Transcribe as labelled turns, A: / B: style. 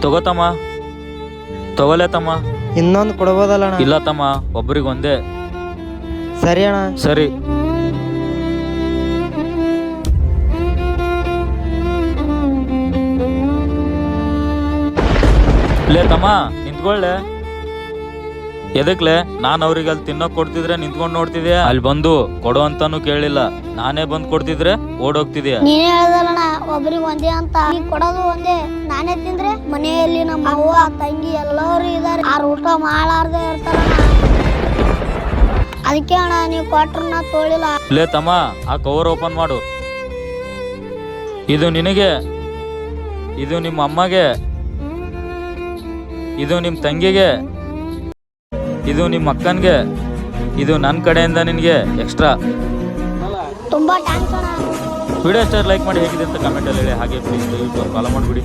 A: ತಗೋತಮ್ಮ. ತಗೋಲೆ ತಮ್ಮ.
B: ಇನ್ನೊಂದು ಕೊಡ್ಬೋದಲ್ಲ ಅಣ್ಣ?
A: ಇಲ್ಲ ತಮ್ಮ, ಒಬ್ರಿಗೆ ಒಂದೇ.
B: ಸರಿ ಅಣ್ಣ.
A: ಸರಿ. ಲೇ ತಮ್ಮ, ನಿಂತ್ಕೊಳ್ಳೆ. ಎದಕ್ಲೆ? ನಾನು ಅವ್ರಿಗೆ ಅಲ್ಲಿ ತಿನ್ನೋಕ್ ಕೊಡ್ತಿದ್ರೆ ನಿಂತ್ಕೊಂಡು ನೋಡ್ತಿದ್ಯಾ? ಅಲ್ಲಿ ಬಂದು ಕೊಡು ಅಂತಾನು ಕೇಳಿಲ್ಲ, ನಾನೇ ಬಂದು ಕೊಡ್ತಿದ್ರೆ ಓಡೋಗ್ತಿದ್ಯಾ?
C: ನೀನೇ ಹೇಳ್ದಲ್ಲಣ್ಣ ಒಬ್ರಿಗೆ ಒಂದೇ ಅಂತ. ನೀ ಕೊಡೋದು ಒಂದೇ, ನಾನೇ ತಿಂದ್ರೆ ಮನೆಯಲ್ಲಿ ನಮ್ಮ ಅವ್ವ ತಂಗಿ ಎಲ್ಲರೂ ಇದಾರೆ, ಆರು ಊಟ ಮಾಡಾರ್ದೆ ಇರ್ತಾರಣ್ಣ. ಅದಕ್ಕೆ ಅಣ್ಣ ನೀವು ಕೊಟ್ರನ್ನ ತೋಳಿಲ್ಲ.
A: ಲೇ ತಮ್ಮ, ಆ ಕವರ್ ಓಪನ್ ಮಾಡು. ಇದು ನಿನಗೆ, ಇದು ನಿಮ್ಮ ಅಮ್ಮಗೆ, ಇದು ನಿಮ್ಮ ತಂಗಿಗೆ, ಇದು ನಿಮ್ಮ ಅಕ್ಕನ್ಗೆ, ಇದು ನನ್ನ ಕಡೆಯಿಂದ ನಿನಗೆ ಎಕ್ಸ್ಟ್ರಾ.
C: ತುಂಬಾ ಥ್ಯಾಂಕ್ಸ್ ಅಣ್ಣ.
A: ವಿಡಿಯೋ ಇಷ್ಟ ಲೈಕ್ ಮಾಡಿ, ಹೇಗಿದೆ ಅಂತ ಕಮೆಂಟಲ್ಲಿ ಹೇಳಿ. ಹಾಗೆ ಪ್ಲೀಸ್ ದಯವಿಟ್ಟು ಫಾಲೋ ಮಾಡಿಬಿಡಿ.